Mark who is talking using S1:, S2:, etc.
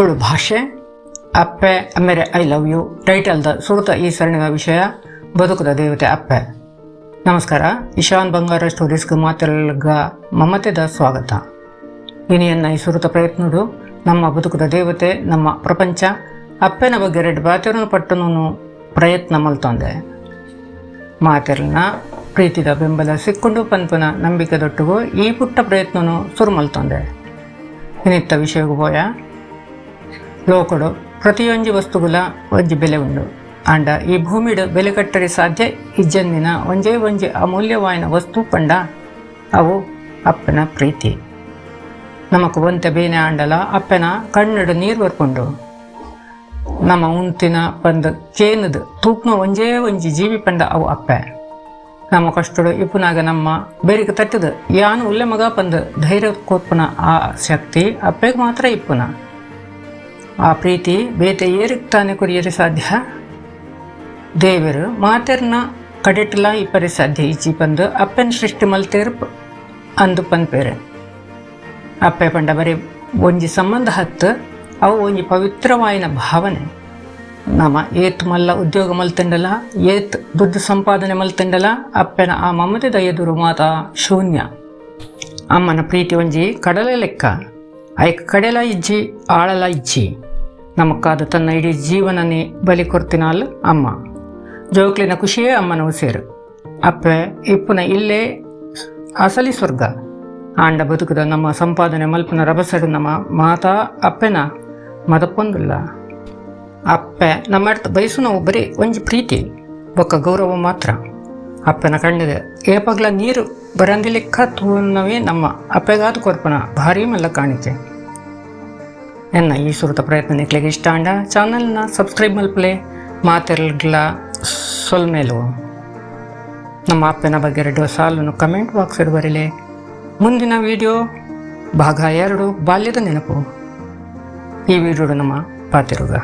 S1: ತುಳು ಭಾಷೆ ಅಪ್ಪೆ ಅಮ್ಮೆರೆ I love you ಟೈಟಲ್ದ ಸುರುತ ಈ ಸರಣಿಯ ವಿಷಯ ಬದುಕುದ ದೇವತೆ ಅಪ್ಪೆ. ನಮಸ್ಕಾರ, ಇಶಾನ್ ಬಂಗಾರ ಸ್ಟೋರೀಸ್ಗೆ ಮಾತೆಲ್ಗ ಮಮತೆದ ಸ್ವಾಗತ. ಇನಿಯನ್ನ ಈ ಸುರುತ ಪ್ರಯತ್ನಡು ನಮ್ಮ ಬದುಕುದ ದೇವತೆ ನಮ್ಮ ಪ್ರಪಂಚ ಅಪ್ಪೆನ ಬಗ್ಗೆ ರೆಡ್ ಬಾತೆರನು ಪಟ್ಟನು ಪ್ರಯತ್ನ ಮಲ್ತೊಂದೆ. ಮಾತೆರ್ನ ಪ್ರೀತಿದ ಬೆಂಬಲ ಸಿಕ್ಕೊಂಡು ಪನ್ಪನ ನಂಬಿಕೆ ದೊಟ್ಟುಗು ಈ ಪುಟ್ಟ ಪ್ರಯತ್ನನು ಸುರು ಮಲ್ತೊಂದೆ. ಇನ್ನಿತ್ತ ವಿಷಯಗೂ ಹೋಯ ಲೋಕಡು ಪ್ರತಿಯೊಂಜಿ ವಸ್ತುಗಳ ಒಂಜಿ ಬೆಲೆ ಉಂಡು. ಆಂಡ ಈ ಭೂಮಿಡು ಬೆಲೆ ಕಟ್ಟರೆ ಸಾಧ್ಯ ಇಜ್ಜಂದಿನ ಒಂಜೇ ಒಂಜಿ ಅಮೂಲ್ಯವಾಯಿನ ವಸ್ತು ಪಂಡ ಅವು ಅಪ್ಪನ ಪ್ರೀತಿ. ನಮಕು ಒಂತೆ ಬೇನೆ ಆಂಡಲ ಅಪ್ಪನ ಕಣ್ಣಡು ನೀರು ಬರ್ಕೊಂಡು ನಮ್ಮ ಉಂತಿನ ಪಂದ ಕೇನದು ತೂಕ್ನ ಒಂಜೇ ಒಂಜಿ ಜೀವಿ ಪಂಡ ಅವು ಅಪ್ಪೆ. ನಮ್ಮ ಕಷ್ಟಡು ಇಪ್ಪುನಾಗ ನಮ್ಮ ಬೇರಿಗೆ ತಟ್ಟದು ಯಾನು ಉಲ್ಲೆ ಮಗ ಪಂದ ಧೈರ್ಯ ಕೋತ್ಪನ ಆ ಶಕ್ತಿ ಅಪ್ಪೆಗೆ ಮಾತ್ರ ಇಪ್ಪುನ. ಆ ಪ್ರೀತಿ ಬೇತೆ ಏರಿಕ್ ತಾನೆ ಕೊರಿಯರೆ ಸಾಧ್ಯ. ದೇವರು ಮಾತೆರ್ನ ಕಡೆಟ್ಲ ಇಪ್ಪರೆ ಸಾಧ್ಯ ಈಚಿ ಪಂದು ಅಪ್ಪನ ಸೃಷ್ಟಿ ಮಲ್ತೇರ್ ಅಂದು ಪನ್ಪೇರೆ. ಅಪ್ಪೆ ಪಂಡ ಬರೀ ಒಂಜಿ ಸಂಬಂಧ ಹತ್ತು ಅವು ಒಂಜಿ ಪವಿತ್ರವಾಯಿನ ಭಾವನೆ. ನಮ್ಮ ಏತ್ ಮಲ್ಲ ಉದ್ಯೋಗ ಮಲ್ತಂಡಲ ಏತ್ ದುಡ್ಡು ಸಂಪಾದನೆ ಮಲ್ತಂಡಲ ಅಪ್ಪನ ಆ ಮಮತೆದ ಎದುರು ಮಾತ ಶೂನ್ಯ. ಅಮ್ಮನ ಪ್ರೀತಿ ಒಂಜಿ ಕಡಲ ಲೆಕ್ಕ, ಐಕ್ ಕಡೆಲ ಇಜ್ಜಿ ಆಳಲ ಇಜ್ಜಿ ನಮಕ್ಕಾದ ತನ್ನ ಇಡೀ ಜೀವನನೇ ಬಲಿ ಕೊರ್ತಿನಾಲ್ ಅಮ್ಮ. ಜೋಕ್ಲಿನ ಖುಷಿಯೇ ಅಮ್ಮನ ಉಸಿರು. ಅಪ್ಪೆ ಇಪ್ಪುನ ಇಲ್ಲೇ ಅಸಲಿ ಸ್ವರ್ಗ. ಆಂಡ ಬದುಕದ ನಮ್ಮ ಸಂಪಾದನೆ ಮಲ್ಪನ ರಭಸಡು ನಮ್ಮ ಮಾತಾ ಅಪ್ಪೆನ ಮದಪ್ಪೊಂದಿಲ್ಲ. ಅಪ್ಪೆ ನಮ್ಮಡ್ತ ಬಯಸು ನಾವು ಬರೀ ಒಂಜಿ ಪ್ರೀತಿ ಬೊಕ್ಕ ಗೌರವ ಮಾತ್ರ. ಅಪ್ಪನ ಕಣ್ಣಿಗೆ ಏಪಗ್ಲ ನೀರು ಬರಂದಿ ಲೆಕ್ಕ ತೂನವೇ ನಮ್ಮ ಅಪ್ಪೆಗಾದ ಕೊರ್ಪನ ಭಾರಿ ಮಲ್ಲ ಕಾಣಿಕೆ. ಎನ್ನ ಈ ಸುರುತ ಪ್ರಯತ್ನ ನಿಕ್ಲಿಗೆ ಇಷ್ಟ ಆಂಡ ಚಾನಲ್ನ ಸಬ್ಸ್ಕ್ರೈಬ್ ಮಲ್ಪಲೆ ಮಾತೆರ್ಗ್ಲ ಸೊಲ್ಮೇಲು ನಮ್ಮ ಅಪ್ಪನ ಬಗ್ಗೆ 2 ಸಾಲನ್ನು ಕಮೆಂಟ್ ಬಾಕ್ಸ್ ಬರೀಲೆ. ಮುಂದಿನ ವಿಡಿಯೋ ಭಾಗ 2 ಬಾಲ್ಯದ ನೆನಪು. ಈ ವಿಡಿಯೋ ನಮ್ಮ ಪಾತಿರುಗ.